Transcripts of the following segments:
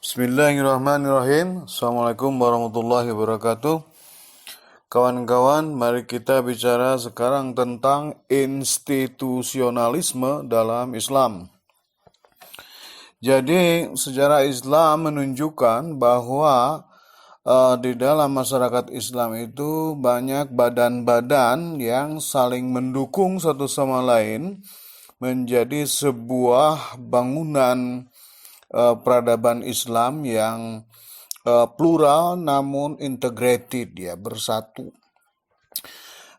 Bismillahirrahmanirrahim. Assalamualaikum warahmatullahi wabarakatuh. Kawan-kawan, mari kita bicara sekarang tentang institusionalisme dalam Islam. Jadi, sejarah Islam menunjukkan bahwa di dalam masyarakat Islam itu banyak badan-badan yang saling mendukung satu sama lain menjadi sebuah bangunan peradaban Islam yang plural namun integrated, ya, bersatu.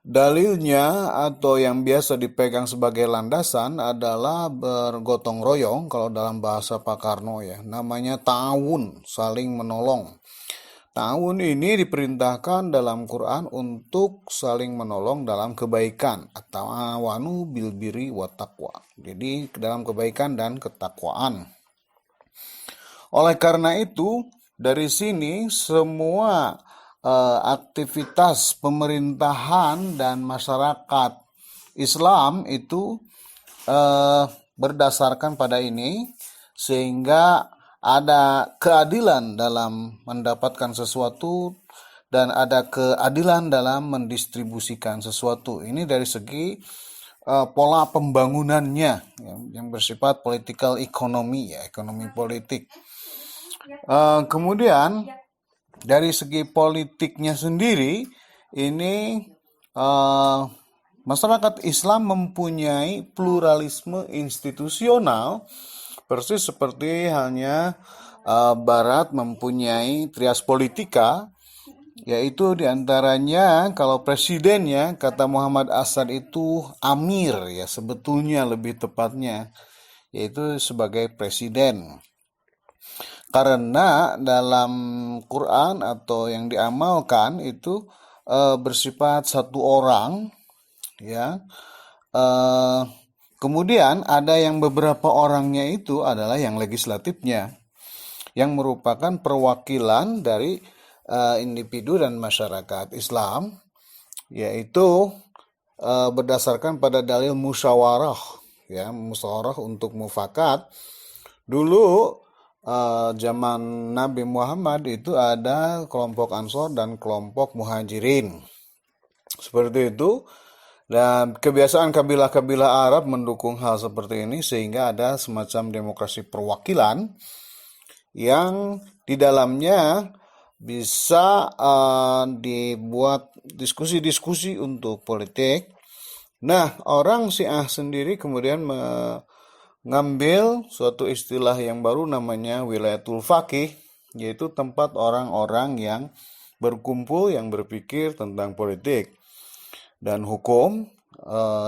Dalilnya atau yang biasa dipegang sebagai landasan adalah bergotong royong kalau dalam bahasa Pak Karno, ya, namanya ta'awun, saling menolong. Ta'awun ini diperintahkan dalam Quran untuk saling menolong dalam kebaikan, atau awanu bil birri wa taqwa. Jadi dalam kebaikan dan ketakwaan. Oleh karena itu, dari sini semua aktivitas pemerintahan dan masyarakat Islam itu berdasarkan pada ini, sehingga ada keadilan dalam mendapatkan sesuatu dan ada keadilan dalam mendistribusikan sesuatu. Ini dari segi pola pembangunannya yang bersifat political economy, ya, ekonomi politik. Kemudian dari segi politiknya sendiri, ini masyarakat Islam mempunyai pluralisme institusional, persis seperti halnya Barat mempunyai trias politika, yaitu diantaranya kalau presidennya, kata Muhammad Asad itu amir, ya, sebetulnya lebih tepatnya, yaitu sebagai presiden. Karena dalam Quran atau yang diamalkan itu bersifat satu orang, ya. Kemudian ada yang beberapa orangnya itu adalah yang legislatifnya, yang merupakan perwakilan dari individu dan masyarakat Islam, yaitu berdasarkan pada dalil musyawarah, ya, musyawarah untuk mufakat. Dulu zaman Nabi Muhammad itu ada kelompok Ansor dan kelompok Muhajirin, seperti itu. Dan kebiasaan kabilah-kabilah Arab mendukung hal seperti ini, sehingga ada semacam demokrasi perwakilan yang di dalamnya bisa dibuat diskusi-diskusi untuk politik. Nah, orang Syiah sendiri kemudian mengambil suatu istilah yang baru namanya wilayatul faqih, yaitu tempat orang-orang yang berkumpul yang berpikir tentang politik dan hukum,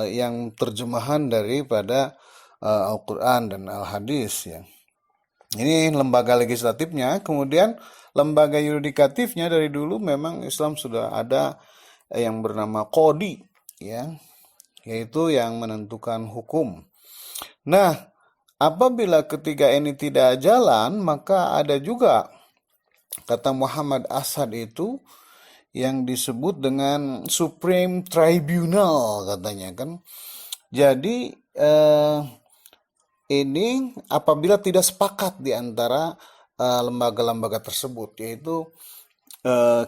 yang terjemahan daripada Al-Quran dan Al-Hadis, ya. Ini lembaga legislatifnya. Kemudian lembaga yudikatifnya, dari dulu memang Islam sudah ada yang bernama qadi, ya, yaitu yang menentukan hukum. Nah, apabila ketiga ini tidak jalan, maka ada juga, kata Muhammad Asad itu, yang disebut dengan Supreme Tribunal, katanya kan. Jadi ini apabila tidak sepakat di antara lembaga-lembaga tersebut, yaitu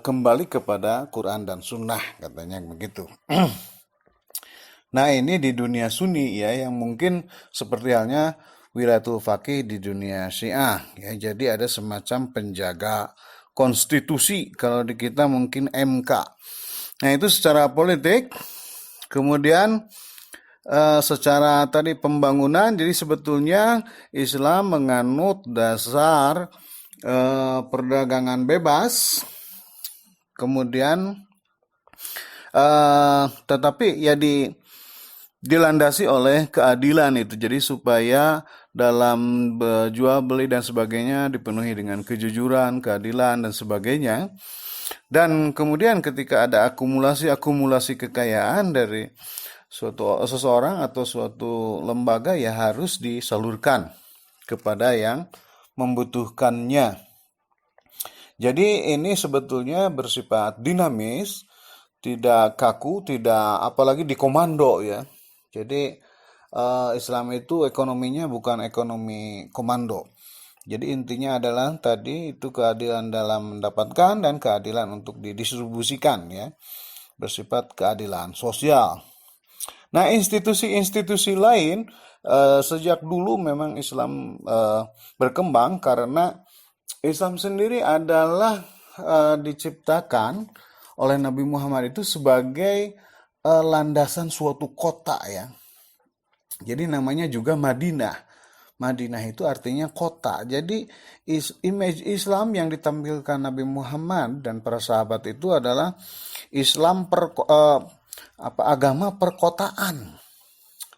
kembali kepada Quran dan Sunnah, katanya begitu. Nah, ini di dunia Sunni, ya, yang mungkin seperti halnya wilayatul faqih di dunia Syiah, ya. Jadi ada semacam penjaga konstitusi, kalau di kita mungkin MK. Nah, itu secara politik. Kemudian secara tadi pembangunan, jadi sebetulnya Islam menganut dasar perdagangan bebas. Kemudian tetapi ya dilandasi oleh keadilan itu. Jadi supaya dalam jual beli dan sebagainya dipenuhi dengan kejujuran, keadilan dan sebagainya. Dan kemudian ketika ada akumulasi kekayaan dari seseorang atau suatu lembaga, ya harus disalurkan kepada yang membutuhkannya. Jadi ini sebetulnya bersifat dinamis, tidak kaku, tidak apalagi dikomando, ya. Jadi Islam itu ekonominya bukan ekonomi komando. Jadi intinya adalah tadi itu keadilan dalam mendapatkan dan keadilan untuk didistribusikan ya, bersifat keadilan sosial. Nah, institusi-institusi lain sejak dulu memang Islam berkembang karena Islam sendiri adalah diciptakan oleh Nabi Muhammad itu sebagai landasan suatu kota ya. Jadi namanya juga Madinah. Madinah itu artinya kota. Jadi image Islam yang ditampilkan Nabi Muhammad dan para sahabat itu adalah Islam agama perkotaan.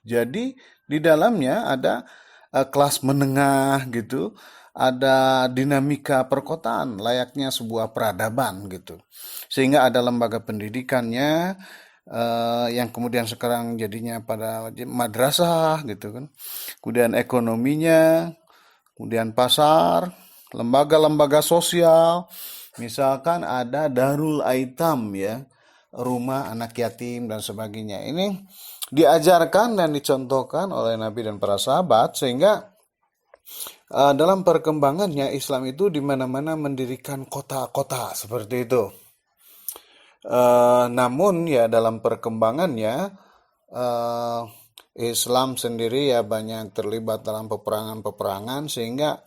Jadi di dalamnya ada kelas menengah gitu, ada dinamika perkotaan layaknya sebuah peradaban gitu. Sehingga ada lembaga pendidikannya yang kemudian sekarang jadinya pada madrasah gitu kan. Kemudian ekonominya, kemudian pasar, lembaga-lembaga sosial, misalkan ada Darul Aitam ya, rumah anak yatim dan sebagainya. Ini diajarkan dan dicontohkan oleh Nabi dan para sahabat sehingga dalam perkembangannya Islam itu di mana-mana mendirikan kota-kota seperti itu. Namun ya dalam perkembangannya Islam sendiri ya banyak terlibat dalam peperangan-peperangan sehingga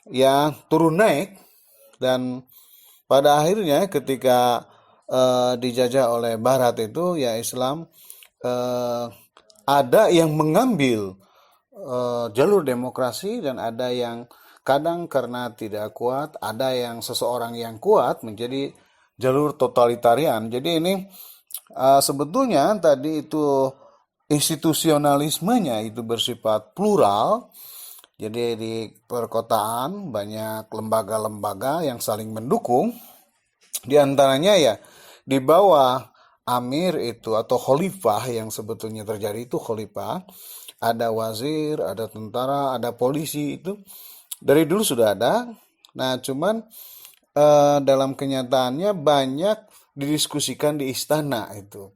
ya turun naik dan pada akhirnya ketika dijajah oleh Barat itu ya Islam ada yang mengambil jalur demokrasi dan ada yang kadang karena tidak kuat, ada yang seseorang yang kuat menjadi jalur totalitarian. Jadi ini sebetulnya tadi itu institusionalismenya itu bersifat plural. Jadi di perkotaan banyak lembaga-lembaga yang saling mendukung. Di antaranya ya di bawah amir itu atau khalifah yang sebetulnya terjadi itu khalifah, ada wazir, ada tentara, ada polisi itu dari dulu sudah ada. Nah, cuman dalam kenyataannya banyak didiskusikan di istana itu.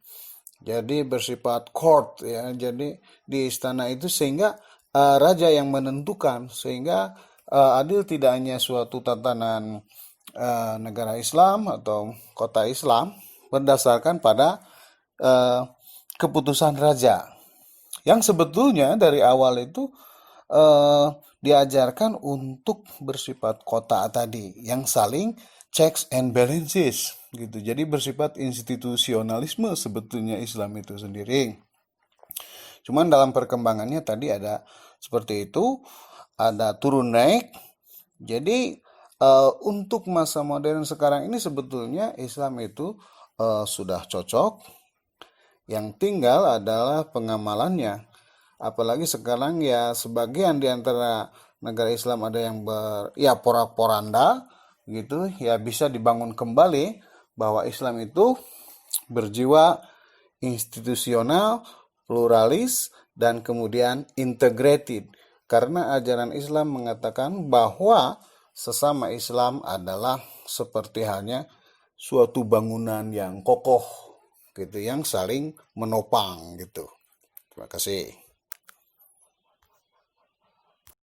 Jadi bersifat court ya. Jadi di istana itu sehingga raja yang menentukan sehingga adil tidak hanya suatu tatanan negara Islam atau kota Islam berdasarkan pada keputusan raja. Yang sebetulnya dari awal itu diajarkan untuk bersifat kota tadi yang saling checks and balances gitu. Jadi bersifat institusionalisme sebetulnya Islam itu sendiri. Cuman dalam perkembangannya tadi ada seperti itu, ada turun naik. Jadi untuk masa modern sekarang ini sebetulnya Islam itu sudah cocok. Yang tinggal adalah pengamalannya. Apalagi sekarang ya sebagian di antara negara Islam ada yang porak-poranda gitu ya bisa dibangun kembali bahwa Islam itu berjiwa institusional, pluralis dan kemudian integrated. Karena ajaran Islam mengatakan bahwa sesama Islam adalah seperti halnya suatu bangunan yang kokoh gitu yang saling menopang gitu. Terima kasih.